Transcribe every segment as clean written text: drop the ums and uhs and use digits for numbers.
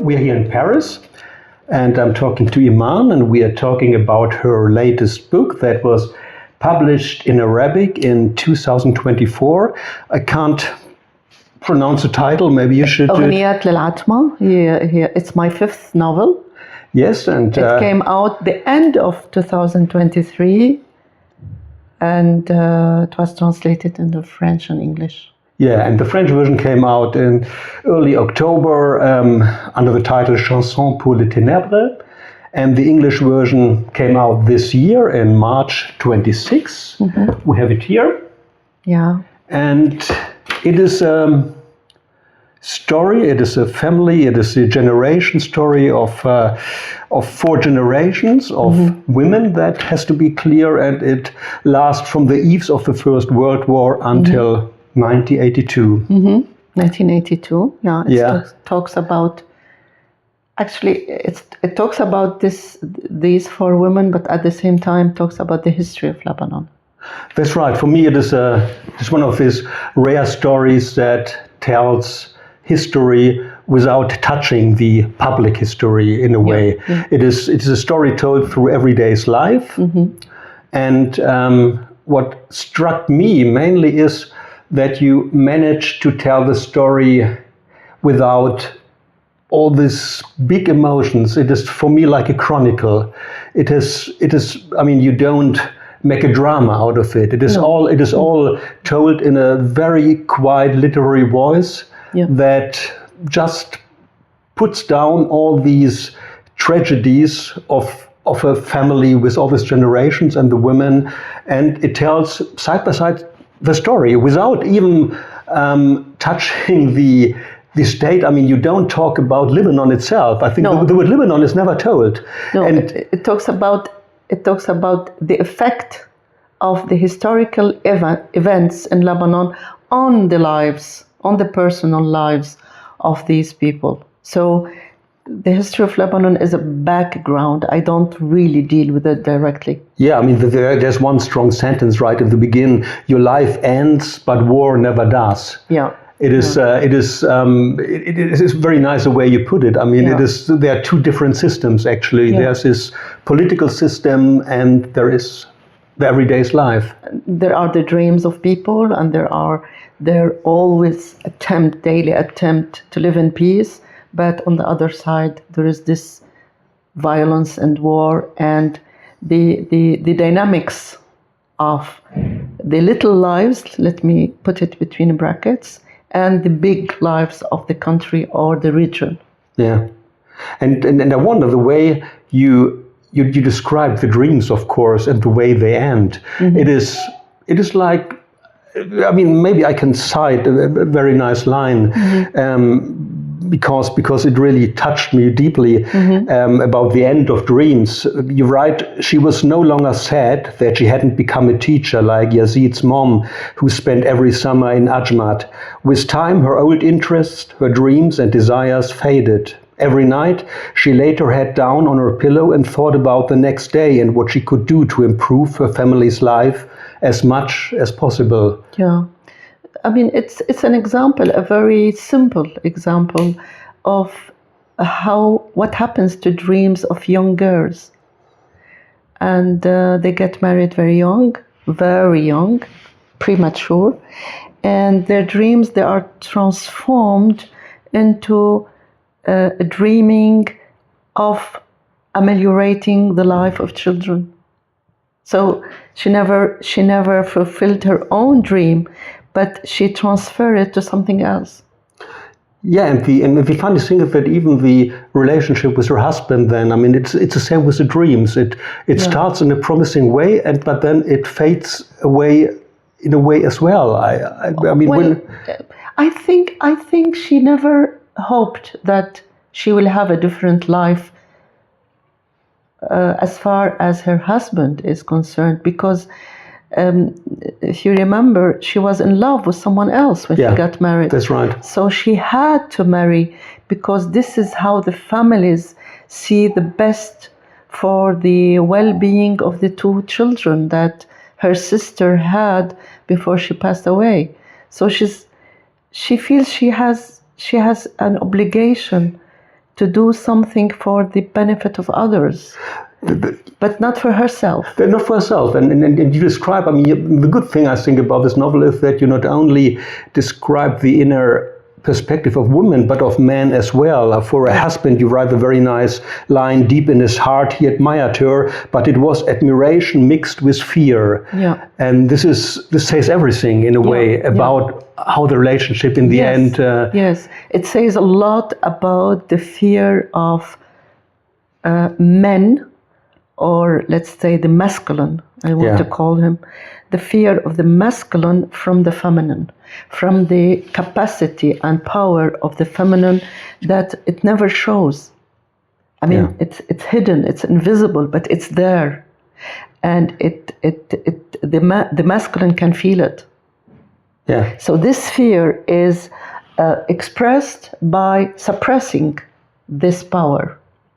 we're here in Paris, and I'm talking to Iman, and we are talking about her latest book that was published in Arabic in 2024. I can't pronounce the title, maybe you should. أغنيات للعتمة. It's my fifth novel. Yes, and it came out the end of 2023, and it was translated into French and English. Yeah, and the French version came out in early October under the title Chanson pour les ténèbres, and the English version came out this year in March 26. Mm-hmm. We have it here. Yeah. And it is a story, it is a family, it is a generation story of 4 generations of mm-hmm. women, that has to be clear, and it lasts from the eves of the First World War until mm-hmm. 1982. Mm-hmm. 1982, yeah. It talks about, actually, it talks about these 4 women, but at the same time talks about the history of Lebanon. That's right. For me, it is one of these rare stories that tells history without touching the public history in a way. Yeah. It is a story told through everyday's life. Mm-hmm. And what struck me mainly is that you manage to tell the story without all these big emotions. It is for me like a chronicle. It is. I mean, you don't make a drama out of it. It is all told in a very quiet literary voice that just puts down all these tragedies of a family with all these generations and the women, and it tells side by side the story without even touching the state. I mean, you don't talk about Lebanon itself. I think the word Lebanon is never told. No, and it talks about the effect of the historical events in Lebanon on the lives, on the personal lives of these people. So the history of Lebanon is a background. I don't really deal with it directly. Yeah, I mean, there's one strong sentence right at the beginning: "Your life ends, but war never does." Yeah. It is very nice the way you put it. I mean, there are 2 different systems actually. Yeah. There's this political system, and there is the everyday's life. There are the dreams of people, and there always daily attempt to live in peace. But on the other side, there is this violence and war, and the dynamics of the little lives, let me put it between brackets, and the big lives of the country or the region. Yeah, and I wonder the way you describe the dreams, of course, and the way they end. Mm-hmm. It is like, I mean, maybe I can cite a very nice line. Mm-hmm. Because it really touched me deeply, mm-hmm. About the end of dreams. You write, "She was no longer sad that she hadn't become a teacher like Yazid's mom, who spent every summer in Ajmat. With time, her old interests, her dreams and desires faded. Every night, she laid her head down on her pillow and thought about the next day and what she could do to improve her family's life as much as possible." Yeah. I mean, it's an example, a very simple example of what happens to dreams of young girls. And they get married very young, premature. And their dreams, they are transformed into a dreaming of ameliorating the life of children. So she never fulfilled her own dream, but she transferred it to something else. Yeah, and the funny thing is that even the relationship with her husband, then, I mean, it's the same with the dreams. It starts in a promising way, but then it fades away in a way as well. I mean, I think she never hoped that she will have a different life as far as her husband is concerned, because if you remember, she was in love with someone else when she got married. That's right. So she had to marry, because this is how the families see the best for the well-being of the 2 children that her sister had before she passed away. So she feels she has an obligation to do something for the benefit of others, but not for herself. Not for herself. And you describe, I mean, the good thing I think about this novel is that you not only describe the inner perspective of women, but of men as well. For a husband, you write a very nice line, deep in his heart, he admired her, but it was admiration mixed with fear. Yeah. And this says everything in a way about how the relationship in the end... yes, it says a lot about the fear of men, or let's say the masculine, I want to call him, the fear of the masculine from the feminine, from the capacity and power of the feminine that it never shows. I mean, it's hidden, it's invisible, but it's there, and the masculine can feel it. Yeah. So this fear is expressed by suppressing this power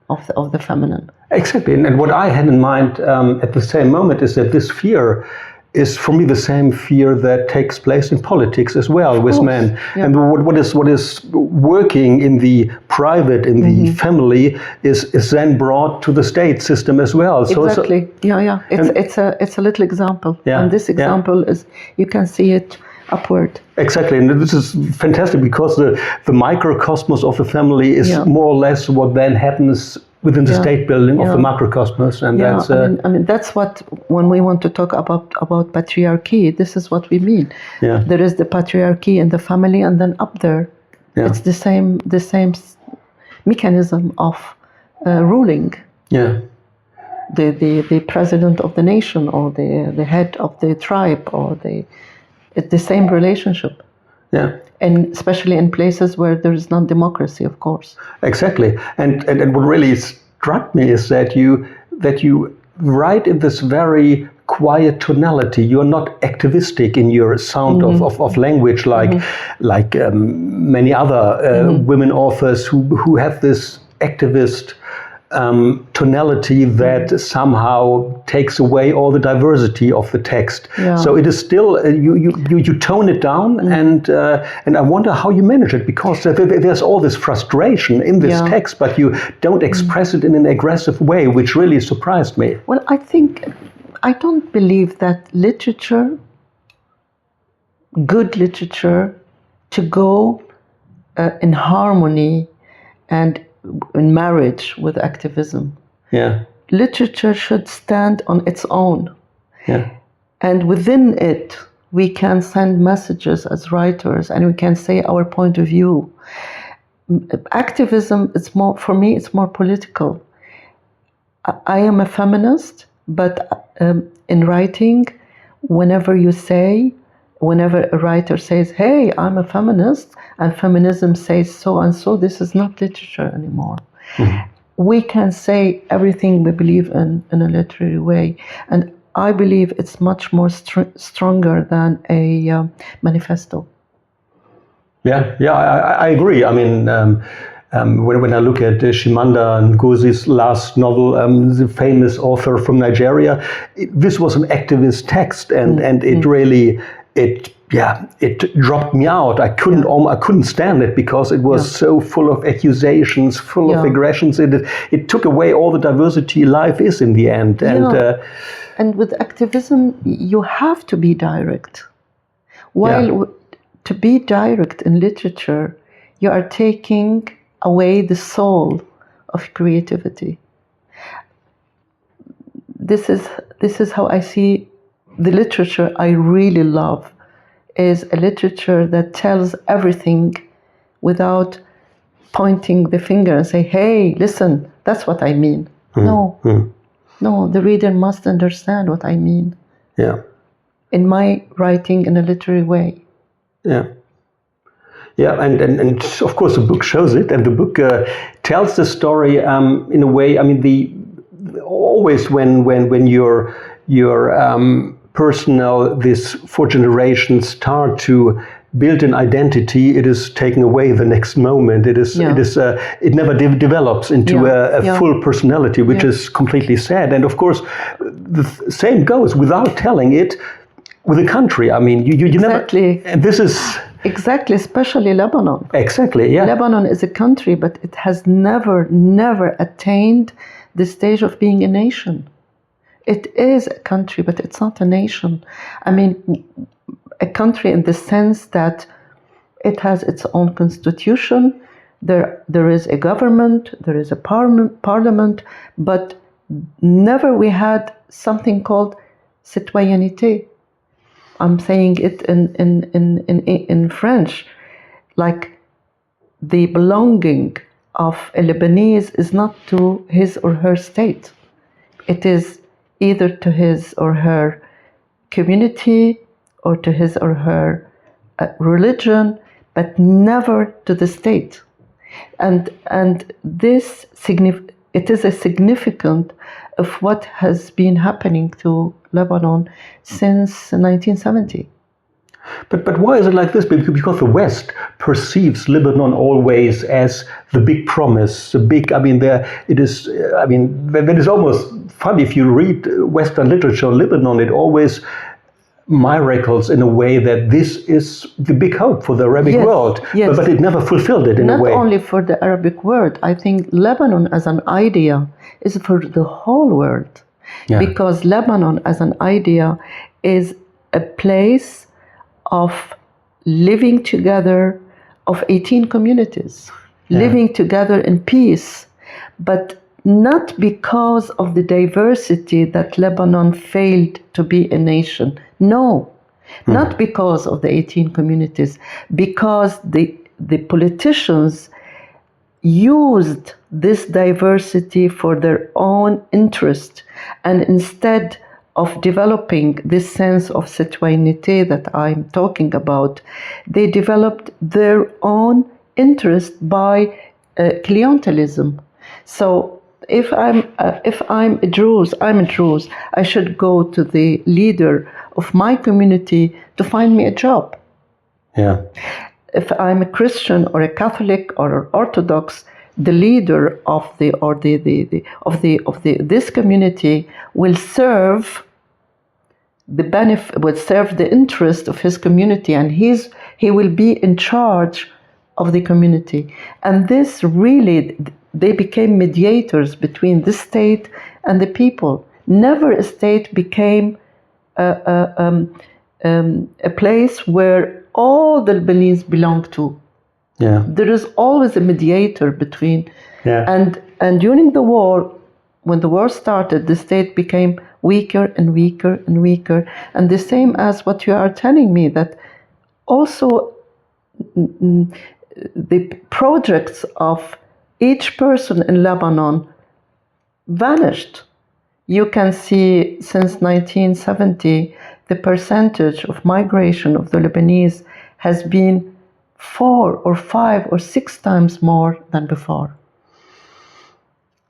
of the feminine. Exactly, and what I had in mind at the same moment is that this fear is for me the same fear that takes place in politics as well with men. Yeah. And what is working in the private, in the family, is then brought to the state system as well. Exactly. It's a little example, and this example is, you can see it upward. Exactly, and this is fantastic because the microcosmos of the family is more or less what then happens within the state building of the macrocosmos, and that's. I mean, that's what, when we want to talk about patriarchy, this is what we mean. Yeah. There is the patriarchy in the family, and then up there, it's the same mechanism of ruling. Yeah. The president of the nation, or the head of the tribe, or it's the same relationship. Yeah. And especially in places where there is not democracy, of course. Exactly. And what really struck me is that you write in this very quiet tonality. You are not activistic in your sound of language like many other women authors who have this activist tonality that somehow takes away all the diversity of the text. Yeah. So it is still you tone it down, and I wonder how you manage it, because there's all this frustration in this text, but you don't express it in an aggressive way, which really surprised me. Well, I don't believe that literature, good literature, to go in harmony and in marriage with activism. Yeah. Literature should stand on its own. Yeah. And within it, we can send messages as writers, and we can say our point of view. Activism, for me, it's more political. I am a feminist, but in writing, whenever a writer says, hey, I'm a feminist, and feminism says so and so, this is not literature anymore. Mm-hmm. We can say everything we believe in a literary way. And I believe it's much more stronger than a manifesto. Yeah, I agree. I mean, when I look at Chimamanda Ngozi's last novel, the famous author from Nigeria, this was an activist text, and it really... It dropped me out. I couldn't stand it, because it was so full of accusations, full of aggressions. It took away all the diversity life is in the end. And with activism, you have to be direct. While to be direct in literature, you are taking away the soul of creativity. This is how I see the literature I really love, is a literature that tells everything without pointing the finger and say, hey, listen, that's what I mean. No, the reader must understand what I mean. Yeah. In my writing in a literary way. Yeah. Yeah, and of course the book shows it, and the book tells the story in a way. I mean, always when your personal, this 4 generations start to build an identity, it is taken away the next moment. It never develops into a full personality, which is completely sad. And of course, the same goes without telling it with a country. I mean, you exactly. never. And this is Exactly, especially Lebanon. Exactly, yeah. Lebanon is a country, but it has never attained the stage of being a nation. It is a country, but it's not a nation. I mean, a country in the sense that it has its own constitution, there is a government, there is a parliament, but never we had something called citoyenneté. I'm saying it in French, like the belonging of a Lebanese is not to his or her state. It is either to his or her community or to his or her religion, but never to the state. And this it is a significant of what has been happening to Lebanon since 1970. But why is it like this? Because the West perceives Lebanon always as the big promise, the big. I mean, that is almost funny if you read Western literature. Lebanon, it always miracles in a way that this is the big hope for the Arabic world, but it never fulfilled it in a way. Not only for the Arabic world, I think Lebanon as an idea is for the whole world, because Lebanon as an idea is a place of living together of 18 communities, living together in peace, but not because of the diversity that Lebanon failed to be a nation. No, not because of the 18 communities, because the politicians used this diversity for their own interest, and instead of developing this sense of citoyenneté that I'm talking about, they developed their own interest by clientelism. So if I'm a Druze, I should go to the leader of my community to find me a job. Yeah. If I'm a Christian or a Catholic or an Orthodox, the leader of this community will serve the interest of his community, and he will be in charge of the community. And this really, they became mediators between the state and the people. Never a state became a place where all the Lebanese belong to. Yeah. There is always a mediator between. Yeah. And during the war, when the war started, the state became weaker and weaker and weaker. And the same as what you are telling me, that also the projects of each person in Lebanon vanished. You can see since 1970, the percentage of migration of the Lebanese has been 4 or 5 or 6 times more than before.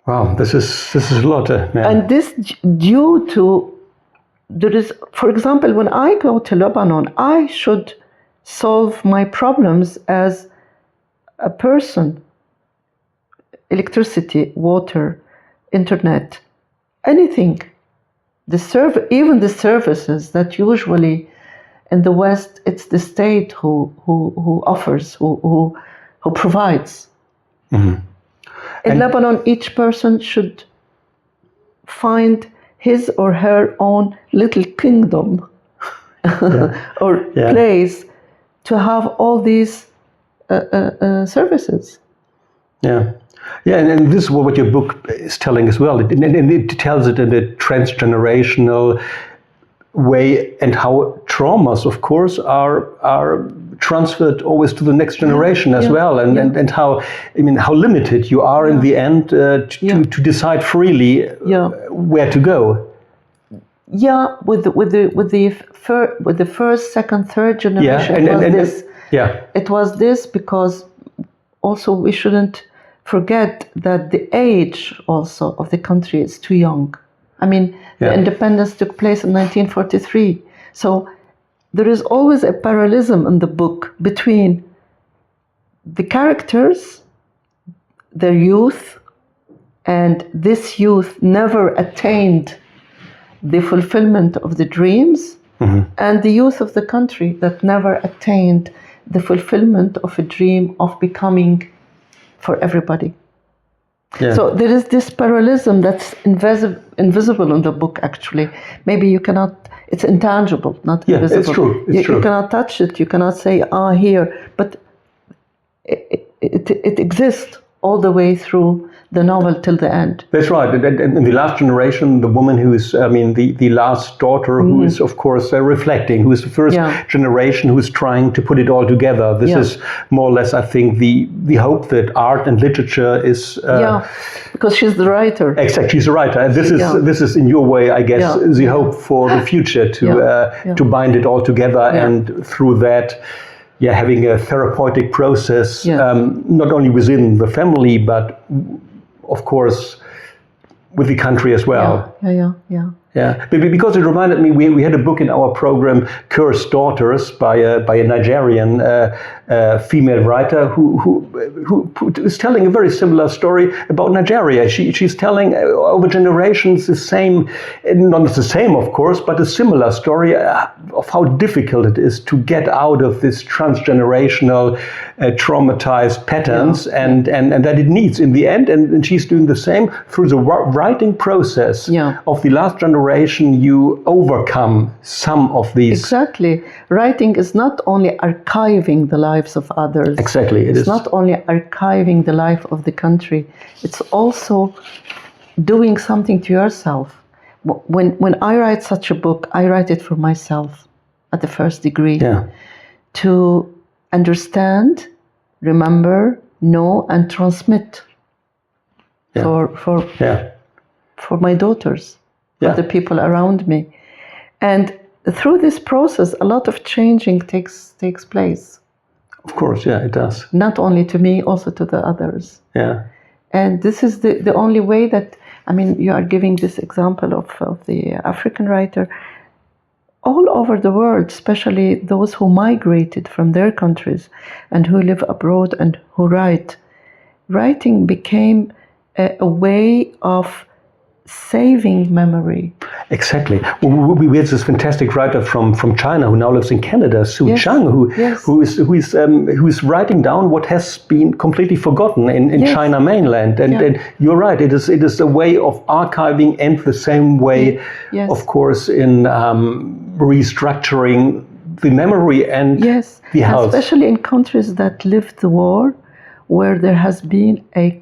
Wow, this is a lot. And this due to, there is, for example, when I go to Lebanon, I should solve my problems as a person. Electricity, water, internet, anything. Even the services that usually in the West, it's the state who offers, who provides. Mm-hmm. In Lebanon, each person should find his or her own little kingdom or place to have all these services. Yeah. Yeah, and this is what your book is telling as well. And it tells it in a transgenerational way, and how traumas, of course, are transferred always to the next generation as well, and how, I mean, how limited you are in the end to decide freely where to go. Yeah, with the first, second, third generation, it was this because also we shouldn't forget that the age also of the country is too young. I mean, the independence took place in 1943. So there is always a parallelism in the book between the characters, their youth, and this youth never attained the fulfillment of the dreams, and the youth of the country that never attained the fulfillment of a dream of becoming for everybody. Yeah. So there is this parallelism that's invisible in the book, actually. Maybe you cannot, it's intangible, not invisible. It's true. It's true. You cannot touch it, you cannot say, here, but it exists all the way through the novel till the end. That's right. And in the last generation, the woman who is, the last daughter, who is, of course, reflecting, who is the first generation who is trying to put it all together. This is more or less, I think, the hope that art and literature is... because she's the writer. Exactly, she's a writer. And this is in your way, I guess, the hope for the future to bind it all together and through that... having a therapeutic process, not only within the family, but of course with the country as well. Yeah, but because it reminded me, we had a book in our program, Cursed Daughters, by a Nigerian female writer who is telling a very similar story about Nigeria. She's telling over generations the same, not the same of course, but a similar story of how difficult it is to get out of this transgenerational traumatized patterns and that it needs in the end, and she's doing the same through the writing process of the last generation. You overcome some of these. Exactly. Writing is not only archiving the lives of others. Exactly. It's not only archiving the life of the country. It's also doing something to yourself. When I write such a book, I write it for myself at the first degree. To understand, remember, know, and transmit for my daughters. The people around me. And through this process, a lot of changing takes place. Of course, it does. Not only to me, also to the others. And this is the only way that, you are giving this example of the African writer. All over the world, especially those who migrated from their countries and who live abroad and who write, writing became a way of saving memory. Exactly. We had this fantastic writer from China who now lives in Canada, Su Chang, who is writing down what has been completely forgotten in China mainland. And you're right. It is a way of archiving, and the same way, of course, in restructuring the memory and the house. Especially in countries that lived the war, where there has been a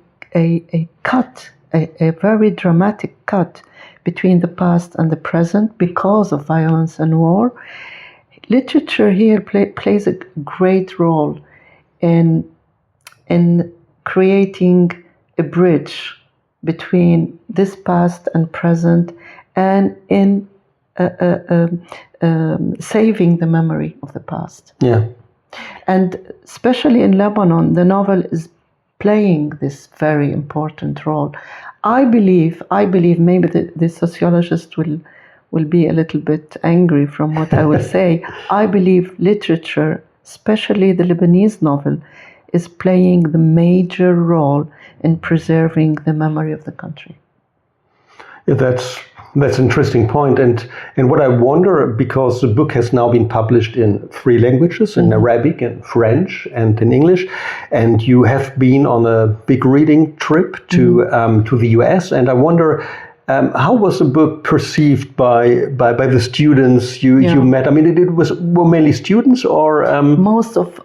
cut. A very dramatic cut between the past and the present because of violence and war. Literature here plays a great role in creating a bridge between this past and present, and in saving the memory of the past. And especially in Lebanon, the novel is playing this very important role. I believe maybe the sociologist will be a little bit angry from what I will say. I believe literature, especially the Lebanese novel, is playing the major role in preserving the memory of the country. That's an interesting point. And what I wonder, because the book has now been published in 3 languages, in Arabic and French and in English, and you have been on a big reading trip to the US, and I wonder, how was the book perceived by the students you met? It were mainly students, or most of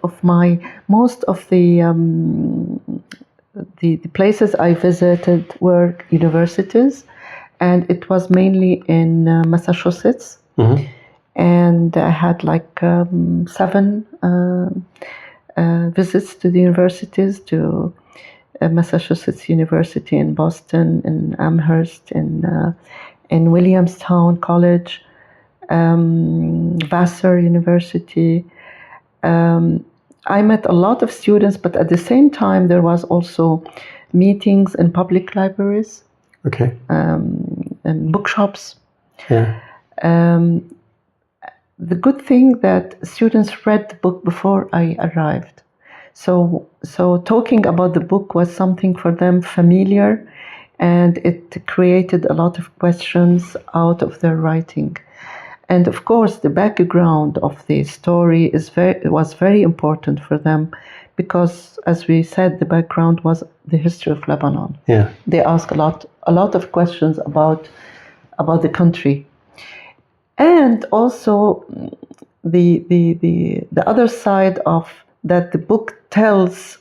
the places I visited were universities. And it was mainly in Massachusetts. And I had 7 visits to the universities, to Massachusetts University in Boston, in Amherst, in Williamstown College, Vassar University. I met a lot of students, but at the same time there was also meetings in public libraries. And bookshops. The good thing that students read the book before I arrived. So talking about the book was something for them familiar, and it created a lot of questions out of their writing. And of course, the background of the story was very important for them, because, as we said, the background was the history of Lebanon. Yeah. They asked a lot of questions about the country, and also the other side of that, the book tells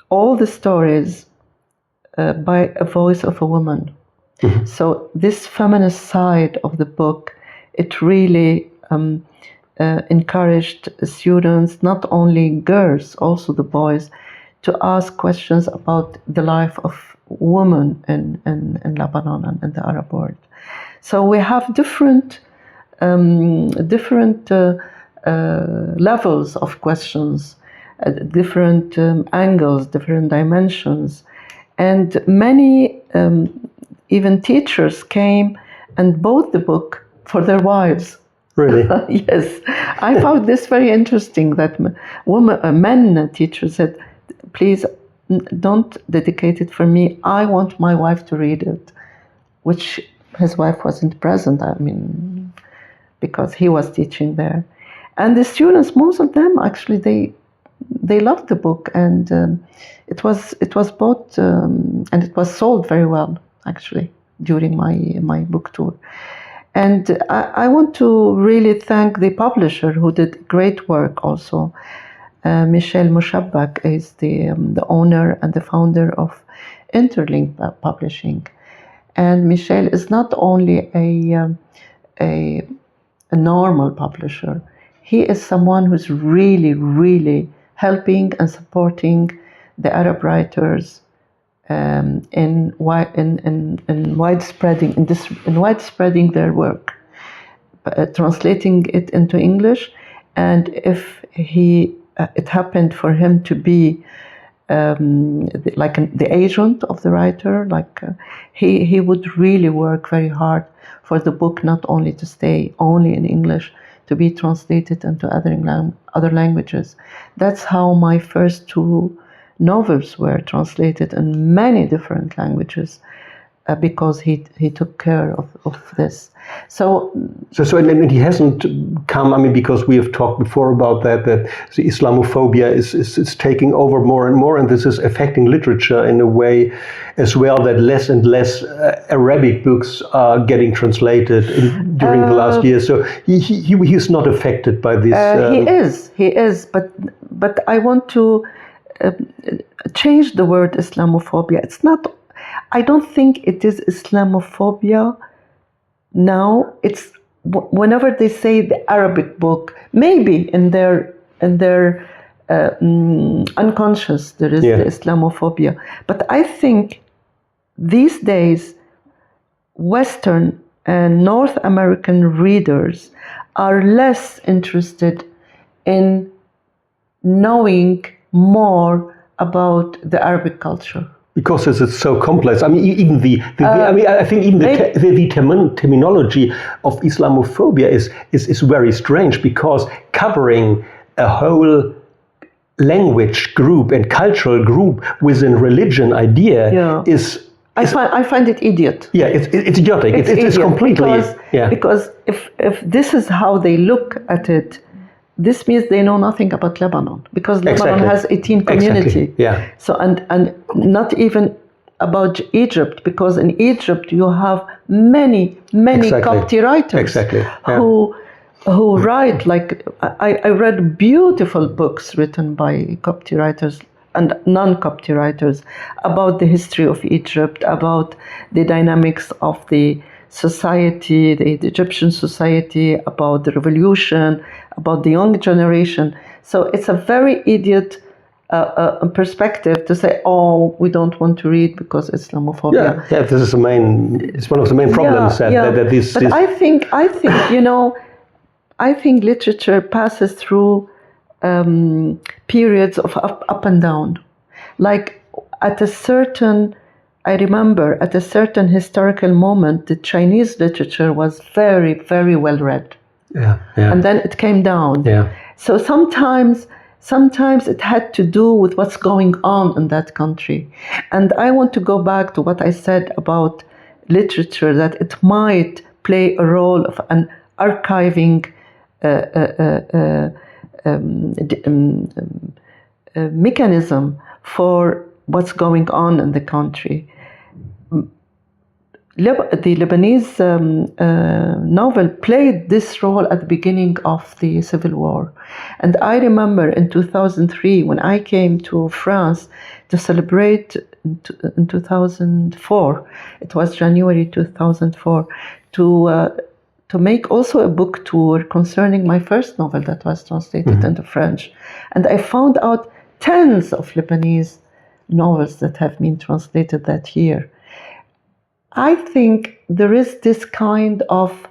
all the stories by a voice of a woman. Mm-hmm. So this feminist side of the book, it really encouraged students, not only girls, also the boys, to ask questions about the life of women in Lebanon and in the Arab world. So we have different levels of questions, different angles, different dimensions, and many even teachers came and bought the book for their wives. Really? Yes. I found this very interesting, that men teachers said, please don't dedicate it for me. I want my wife to read it, which his wife wasn't present, because he was teaching there. And the students, most of them, actually, they loved the book, and it was bought and it was sold very well, actually, during my book tour. And I want to really thank the publisher, who did great work also. Michel Mushabbak is the owner and the founder of Interlink Publishing. And Michel is not only a normal publisher. He is someone who's really, really helping and supporting the Arab writers in widespreading their work, translating it into English. And if it happened for him to be the agent of the writer, he would really work very hard for the book not only to stay only in English, to be translated into other languages. That's how my first two novels were translated in many different languages, because he took care of this. So and he hasn't come, because we have talked before about that the Islamophobia is taking over more and more, and this is affecting literature in a way as well, that less and less Arabic books are getting translated during the last year. So he's not affected by this. He is, but I want to change the word Islamophobia. It's not. I don't think it is Islamophobia now. It's whenever they say the Arabic book, maybe in their unconscious there is the Islamophobia. But I think these days Western and North American readers are less interested in knowing more about the Arabic culture. Because it's so complex. Even I think even the terminology of Islamophobia is very strange, because covering a whole language group and cultural group within religion idea is. I find it idiot. Yeah, it's idiotic. It's completely because if this is how they look at it, this means they know nothing about Lebanon, because Lebanon has 18 community. Exactly. Yeah. So and not even about Egypt, because in Egypt you have many Copti writers who write I read beautiful books written by Copti writers and non-Copti writers about the history of Egypt, about the dynamics of the society, the Egyptian society, about the revolution, about the young generation. So it's a very idiot perspective to say, oh, we don't want to read because Islamophobia. Yeah, this is it's one of the main problems that this. But I think I think literature passes through periods of up and down. I remember at a certain historical moment, the Chinese literature was very, very well read. Yeah. And then it came down. Yeah. So sometimes it had to do with what's going on in that country. And I want to go back to what I said about literature, that it might play a role of an archiving mechanism for what's going on in the country. The Lebanese novel played this role at the beginning of the Civil War. And I remember in 2003, when I came to France to celebrate in 2004, it was January 2004, to make also a book tour concerning my first novel that was translated into French. And I found out tens of Lebanese novels that have been translated that year. I think there is this kind of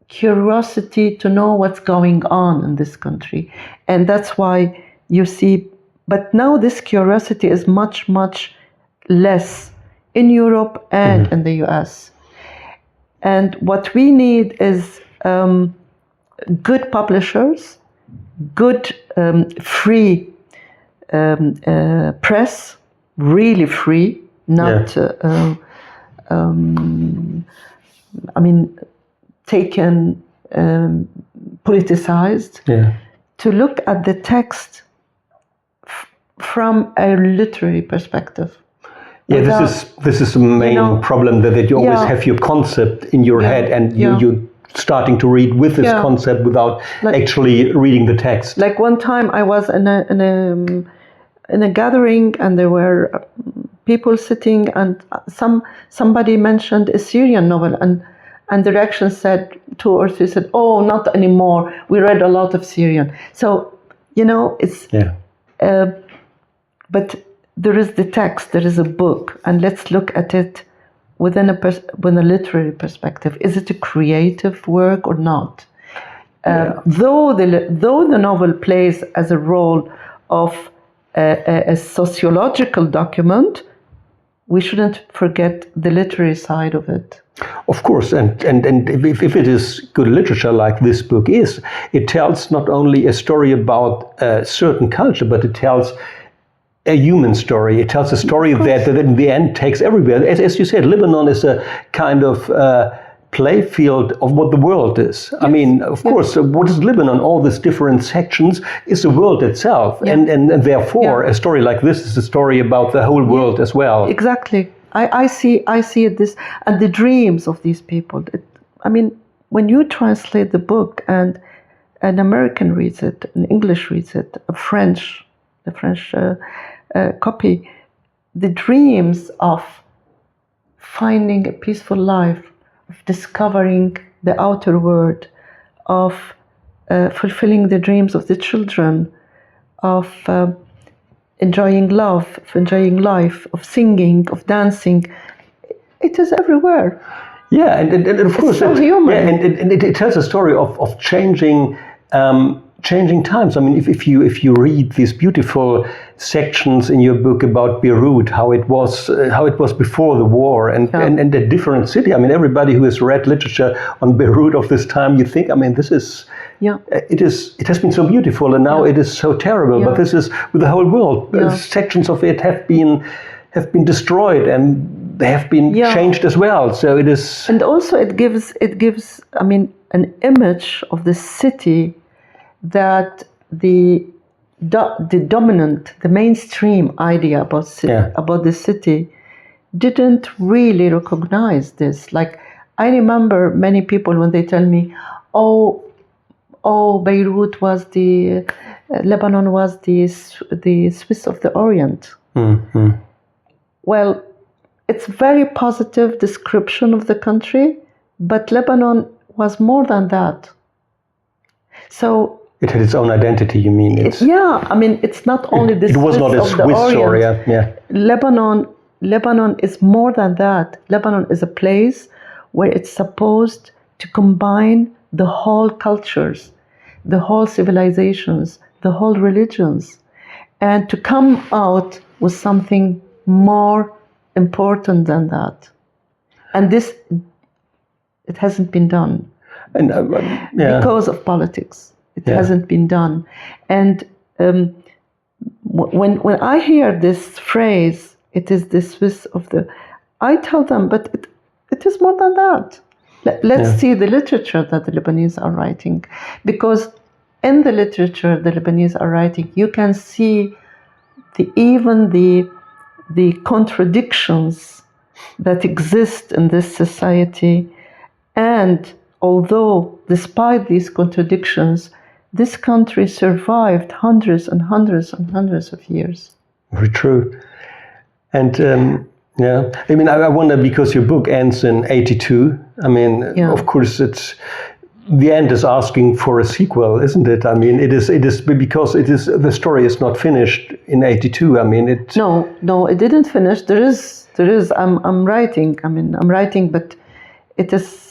curiosity to know what's going on in this country. And that's why you see, but now this curiosity is much, much less in Europe and in the US. And what we need is good publishers, good free press, really free, not... taken, politicized, to look at the text from a literary perspective. Yeah, this is the main problem, that you always have your concept in your head, and you're starting to read with this concept without actually reading the text. Like one time I was in a gathering, and there were people sitting, and somebody mentioned a Syrian novel, and the reaction said, 2 or 3 said, "Oh, not anymore. We read a lot of Syrian." So, it's but there is the text, there is a book, and let's look at it within a literary perspective. Is it a creative work or not? Though the novel plays as a role of a sociological document, we shouldn't forget the literary side of it. Of course, and if it is good literature like this book is, it tells not only a story about a certain culture, but it tells a human story. It tells a story that in the end takes everywhere. As you said, Lebanon is a kind of playfield of what the world is. Yes. I mean, of course, what is Lebanon? All these different sections is the world itself. Yeah. And therefore, a story like this is a story about the whole world as well. Exactly. I see this, and the dreams of these people. When you translate the book and an American reads it, an English reads it, the French copy, the dreams of finding a peaceful life, of discovering the outer world, of fulfilling the dreams of the children, of enjoying love, of enjoying life, of singing, of dancing. It is everywhere. Yeah, and of course, it's so human. And it tells a story of changing times. I mean, if you read these beautiful sections in your book about Beirut, how it was before the war, and a different city. I mean, everybody who has read literature on Beirut of this time, you think, I mean, this is. Yeah. It has been so beautiful, and now it is so terrible. Yeah. But this is with the whole world. Yeah. Sections of it have been destroyed, and they have been changed as well. So it is. And also, it gives an image of the city that the dominant, the mainstream idea about the city didn't really recognize this. Like, I remember many people when they tell me, "Oh, Beirut was Lebanon was the Swiss of the Orient." Mm-hmm. Well, it's very positive description of the country, but Lebanon was more than that. So it had its own identity. You mean? It's not only the It was not a Swiss story. Yeah. Lebanon is more than that. Lebanon is a place where it's supposed to combine the whole cultures, the whole civilizations, the whole religions, and to come out with something more important than that. And it hasn't been done. And, because of politics. It hasn't been done. And when I hear this phrase, it is the Swiss of the... I tell them, but it is more than that. Let's see the literature that the Lebanese are writing, because in the literature the Lebanese are writing, you can see even the contradictions that exist in this society. And although, despite these contradictions, this country survived hundreds and hundreds and hundreds of years. Very true. And I mean, I wonder, because your book ends in 82. I mean, of course, the end is asking for a sequel, isn't it? I mean, it is because the story is not finished in 82. I mean, No, it didn't finish. There is. I'm writing. I mean, I'm writing, but it is.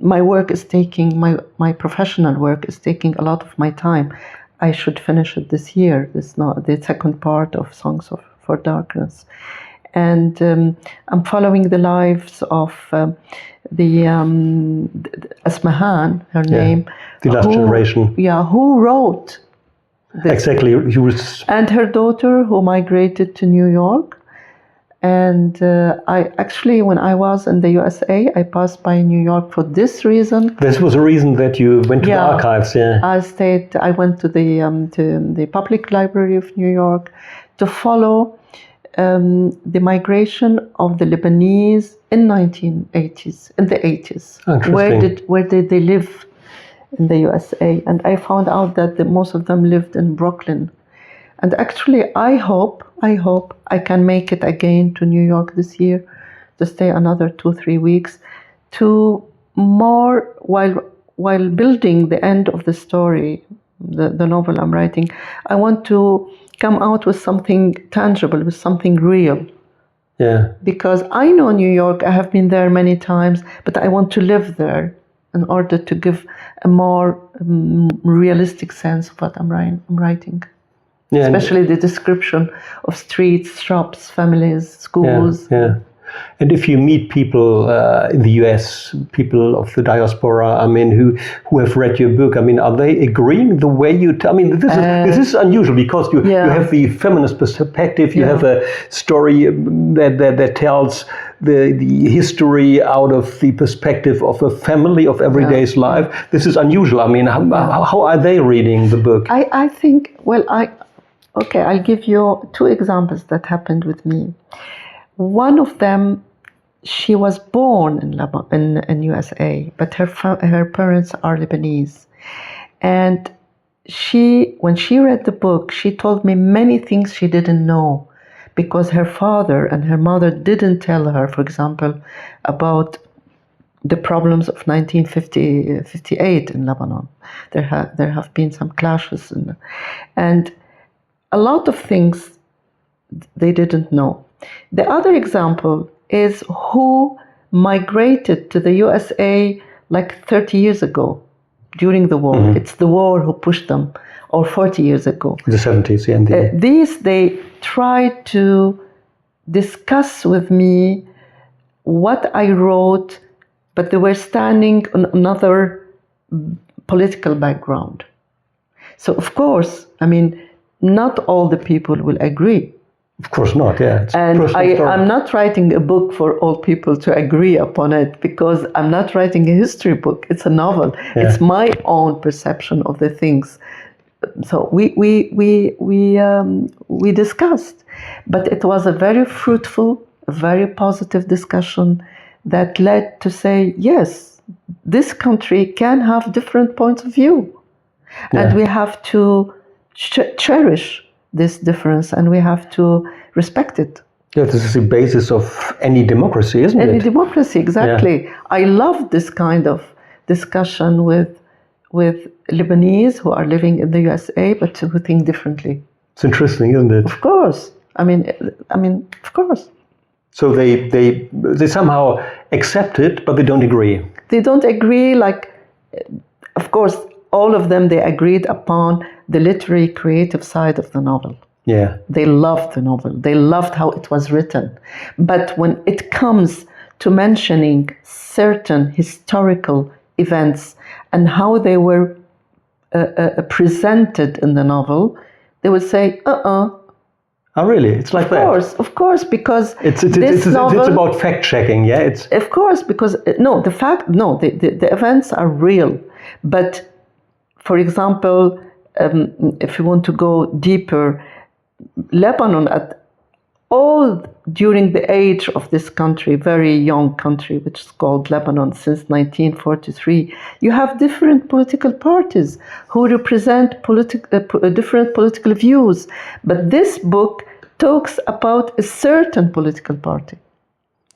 My work is taking my professional work is taking a lot of my time. I should finish it this year. It's not the second part of Songs for Darkness, and I'm following the lives of the Asmahan, her name, the last generation. Yeah, who wrote this. Exactly. And her daughter, who migrated to New York. And I actually, when I was in the USA, I passed by New York for this reason. This was a reason that you went to the archives, I went to the Public Library of New York to follow the migration of the Lebanese in the 80s. Where did they live in the USA? And I found out that most of them lived in Brooklyn. And actually, I hope I can make it again to New York this year, to stay another 2-3 weeks, to more while building the end of the story, the novel I'm writing. I want to come out with something tangible, with something real. Yeah. Because I know New York, I have been there many times, but I want to live there in order to give a more realistic sense of what I'm writing. Yeah, especially the description of streets, shops, families, schools. Yeah. And if you meet people in the US, people of the diaspora, I mean, who have read your book, I mean, are they agreeing the way you? I mean, this is unusual, because you have the feminist perspective. You have a story that tells the history out of the perspective of a family, of everyday's life. This is unusual. I mean, how are they reading the book? I think, I'll give you 2 examples that happened with me. One of them, she was born in USA, but her parents are Lebanese. And when she read the book, she told me many things she didn't know, because her father and her mother didn't tell her, for example, about the problems of 1958 in Lebanon. There have been some clashes, and a lot of things they didn't know. The other example is who migrated to the USA like 30 years ago during the war. Mm-hmm. It's the war who pushed them, or 40 years ago. The 70s, yeah. They tried to discuss with me what I wrote, but they were standing on another political background. So, of course, I mean, not all the people will agree. Of course not, yeah. And I'm not writing a book for all people to agree upon it, because I'm not writing a history book. It's a novel. Yeah. It's my own perception of the things. So we discussed, but it was a very fruitful, a very positive discussion that led to say, yes, this country can have different points of view, and we have to cherish this difference, and we have to respect it. Yeah, this is the basis of any democracy, isn't it? Any democracy, exactly. Yeah. I love this kind of discussion with Lebanese who are living in the USA, but who think differently. It's interesting, isn't it? Of course. I mean, of course. So they somehow accept it, but they don't agree. They don't agree. Of course, all of them, they agreed upon the literary creative side of the novel. Yeah. They loved the novel. They loved how it was written. But when it comes to mentioning certain historical events and how they were presented in the novel, they would say, Oh, really? It's like that? Of course, because it's novel, about fact checking, yeah. It's of course because the events are real, but for example, if you want to go deeper, Lebanon all during the age of this country, very young country, which is called Lebanon since 1943, you have different political parties who represent different political views. But this book talks about a certain political party.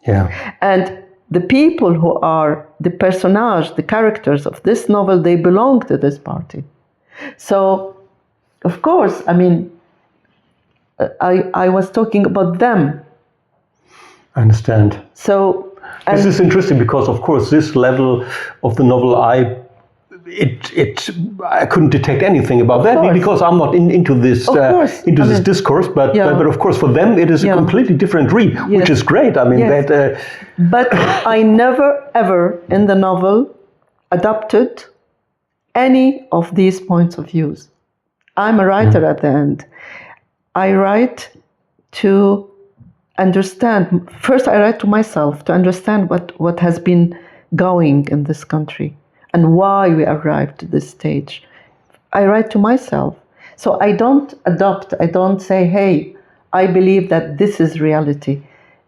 Yeah. And the people who are the personage, the characters of this novel, they belong to this party. So, of course, I mean, I was talking about them. I understand. So this is interesting because, of course, this level of the novel, I couldn't detect anything about that because I'm not into this discourse. But of course, for them, it is a completely different read, which is great. I mean that. But I never ever in the novel adopted any of these points of views. I'm a writer at the end. I write to understand. First, I write to myself to understand what has been going in this country and why we arrived to this stage. I write to myself. So I don't adopt, I don't say, hey, I believe that this is reality.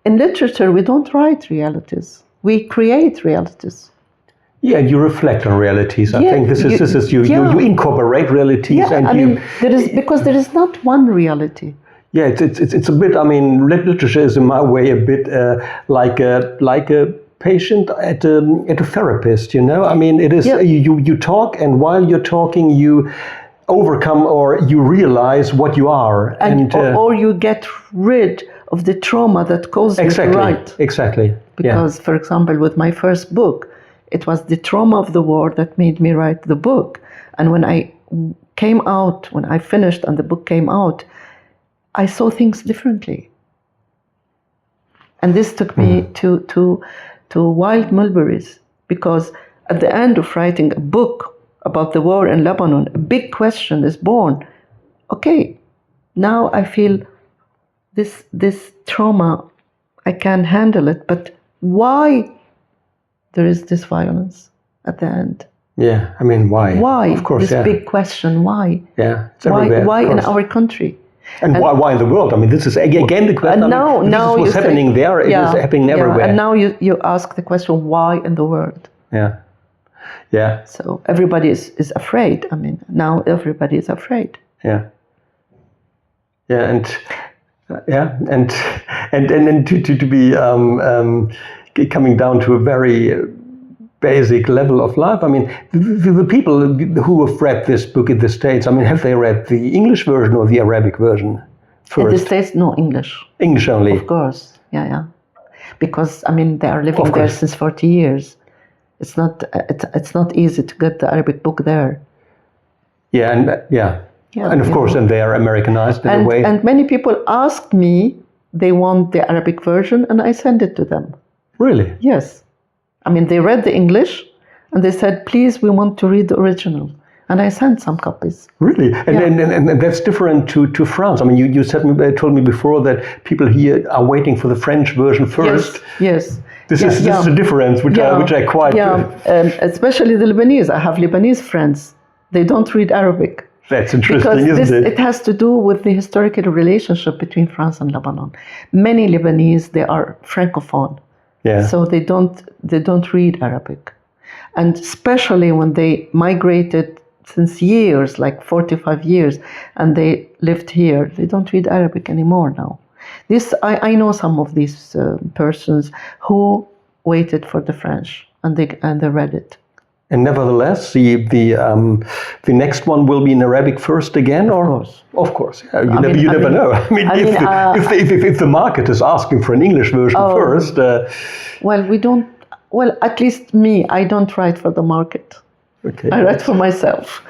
In literature, we don't write realities. We create realities. Yeah, you reflect on realities. I think this is you incorporate realities. Yeah, and I mean, because there is not one reality. Yeah, it's a bit. I mean, literature is in my way a bit like a patient at a therapist. You know, I mean, it is you talk, and while you're talking, you overcome or you realize what you are, or you get rid of the trauma that caused you to write. Exactly. Because, for example, with my first book, it was the trauma of the war that made me write the book. And when I finished and the book came out, I saw things differently. And this took me to wild mulberries, because at the end of writing a book about the war in Lebanon, a big question is born. Okay, now I feel this trauma, I can handle it, but why there is this violence at the end? Yeah, I mean, why? Why? Of course, this big question, why? Yeah, it's everywhere. Why in our country? And why in the world? I mean, this is again the question. Now this is what's happening there. It is happening everywhere. And now you ask the question, why in the world? Yeah, yeah. So everybody is afraid. I mean, now everybody is afraid. Yeah, yeah, and to be coming down to a very basic level of life. I mean, the people who have read this book in the States, I mean, have they read the English version or the Arabic version first? In the States, no, English. English only? Of course, yeah. Because, I mean, they are living there since 40 years. It's not easy to get the Arabic book there. Yeah, and of course, and they are Americanized in a way. And many people ask me, they want the Arabic version, and I send it to them. Really? Yes. I mean, they read the English, and they said, please, we want to read the original. And I sent some copies. Really? And that's different to France. I mean, you told me before that people here are waiting for the French version first. Yes. This is a difference, which I quite... especially the Lebanese. I have Lebanese friends. They don't read Arabic. That's interesting, isn't it? It has to do with the historical relationship between France and Lebanon. Many Lebanese, they are Francophone. Yeah. So they don't read Arabic. And especially when they migrated since years, like 45 years, and they lived here, they don't read Arabic anymore now. I know some of these persons who waited for the French and they read it. And nevertheless, the next one will be in Arabic first again, or of course, yeah, you never know. I mean, if the market is asking for an English version first, well, we don't. Well, at least me, I don't write for the market. Okay, I write for myself.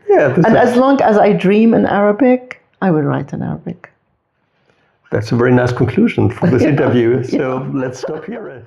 Yeah, and as long as I dream in Arabic, I will write in Arabic. That's a very nice conclusion for this interview. So let's stop here.